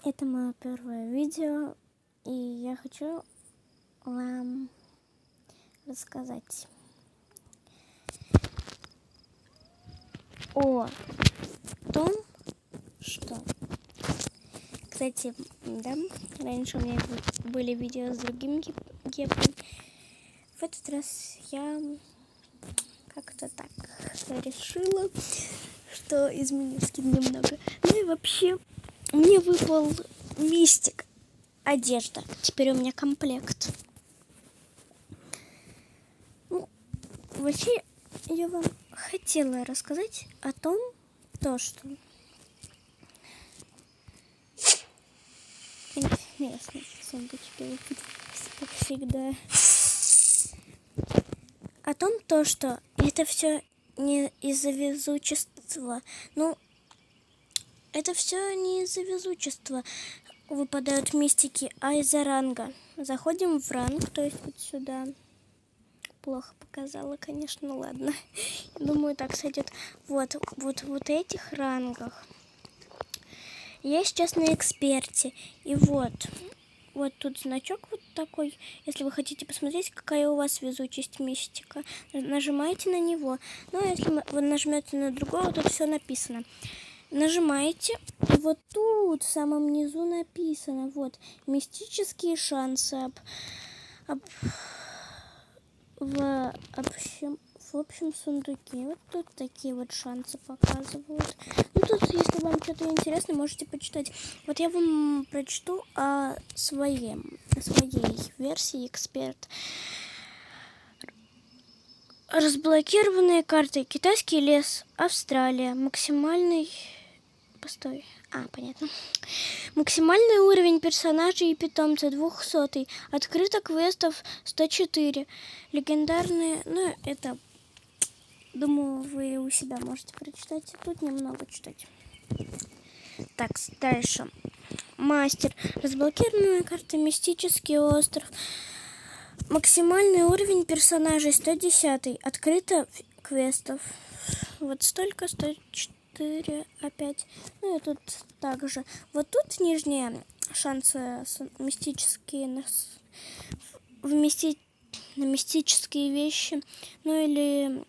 Это мое первое видео, и я хочу вам рассказать о том, что, кстати, да, раньше у меня были видео с другим гепом. В этот раз я как-то так решила, что изменю скин немного. Ну и вообще, мне выпал мистик. Одежда. Теперь у меня комплект. Ну, вообще, я вам хотела рассказать о том, что интересно, сундучки, как всегда. О том, что это все не из-за везучества. Ну, это все не из-за везучества выпадают мистики, а из-за ранга. Заходим в ранг, то есть вот сюда. Плохо показала, конечно, ладно. Думаю, так сойдет. Вот этих рангах. Я сейчас на эксперте. И вот тут значок вот такой. Если вы хотите посмотреть, какая у вас везучесть мистика, нажимаете на него. Ну, а если вы нажмете на другого, тут все написано. Нажимаете, и вот тут в самом низу написано, вот, мистические шансы в общем сундуке. Вот тут такие вот шансы показывают. Ну, тут, если вам что-то интересно, можете почитать. Вот я вам прочту о своей версии эксперт. Разблокированные карты. Китайский лес. Австралия. Максимальный... Постой. Понятно. Максимальный уровень персонажей и питомца 200. Открыто квестов 104. Легендарные... Ну, это... Думаю, вы у себя можете прочитать. Тут немного читать. Так, дальше. Мастер. Разблокированная карта. Мистический остров. Максимальный уровень персонажей 110. Открыто квестов. Вот столько, 104 опять. Ну и тут также. Вот тут нижние шансы мистические на мистические вещи. Ну или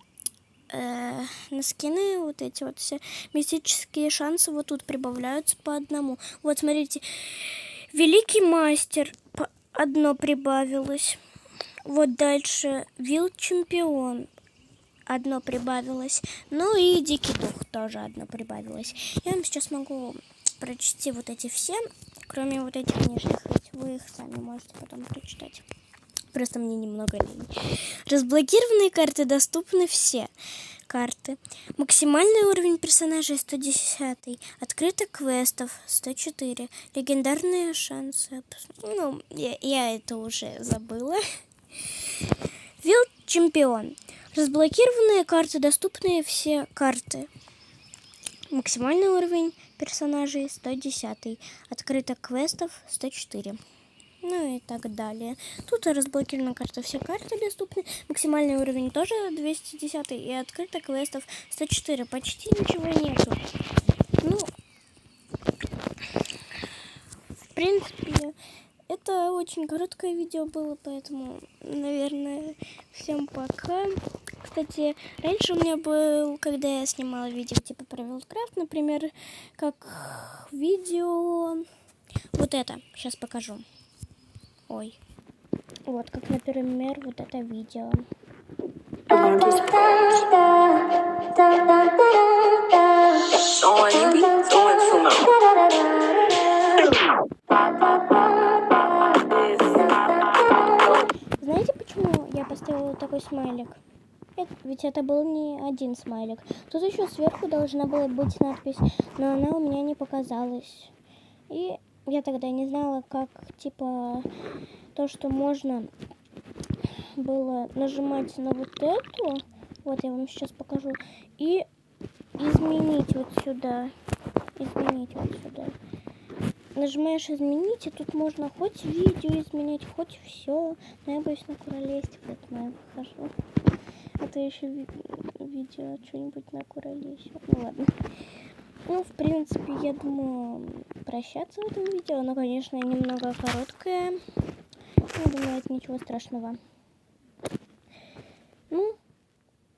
на скины вот эти вот все мистические шансы вот тут прибавляются по одному. Вот смотрите. Великий мастер. Одно прибавилось. Вот дальше Вилд-чемпион. Одно прибавилось. Ну и Дикий дух тоже одно прибавилось. Я вам сейчас могу прочесть вот эти все, кроме вот этих нижних. Ведь вы их сами можете потом прочитать. Просто мне немного лень. Разблокированные карты доступны все. Карты. Максимальный уровень персонажей 110. Открыто квестов 104. Легендарные шансы. Ну, я это уже забыла. Вилд-чемпион. Разблокированные карты, доступные все карты. Максимальный уровень персонажей 110. Открыто квестов 104. Ну и так далее. Тут разблокирована карта, все карты доступны. Максимальный уровень тоже 210. И открыто квестов 104. Почти ничего нету. Ну, в принципе... Это очень короткое видео было, поэтому, наверное, всем пока. Кстати, раньше у меня был, когда я снимала видео типа про Вилдкрафт, например, как видео... Вот это, сейчас покажу. Ой. Вот, как, например, вот это видео. Знаете, почему я поставила такой смайлик? Ведь это был не один смайлик. Тут еще сверху должна была быть надпись, но она у меня не показалась. И я тогда не знала, как, типа, то, что можно было нажимать на вот эту. Вот я вам сейчас покажу. И изменить вот сюда. Нажимаешь изменить, и тут можно хоть видео изменять, хоть все. Но я боюсь на куролесье, поэтому я выхожу. А то еще видео что-нибудь на куролесье. Ну ладно. Ну, в принципе, я думаю прощаться в этом видео. Оно, конечно, немного короткое. Я думаю, это ничего страшного. Ну,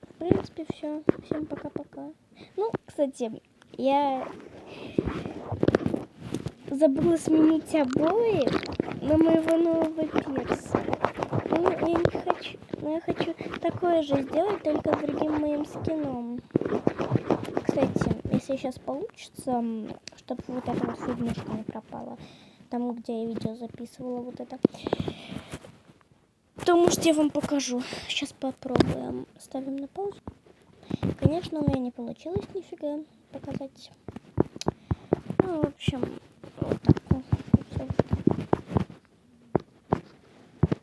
в принципе, все. Всем пока-пока. Ну, кстати, я забыла сменить обои на моего нового перса. Ну, я не хочу. Но я хочу такое же сделать, только с другим моим скином. Кстати, если сейчас получится, чтобы вот эта вот фигнюшка не пропала, там, где я видео записывала, вот это, то, может, я вам покажу. Сейчас попробуем. Ставим на паузу. Конечно, у меня не получилось нифига показать. Ну, в общем, вот так.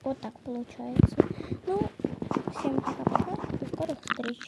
Вот так получается. Ну, всем пока-пока. До скорых встреч.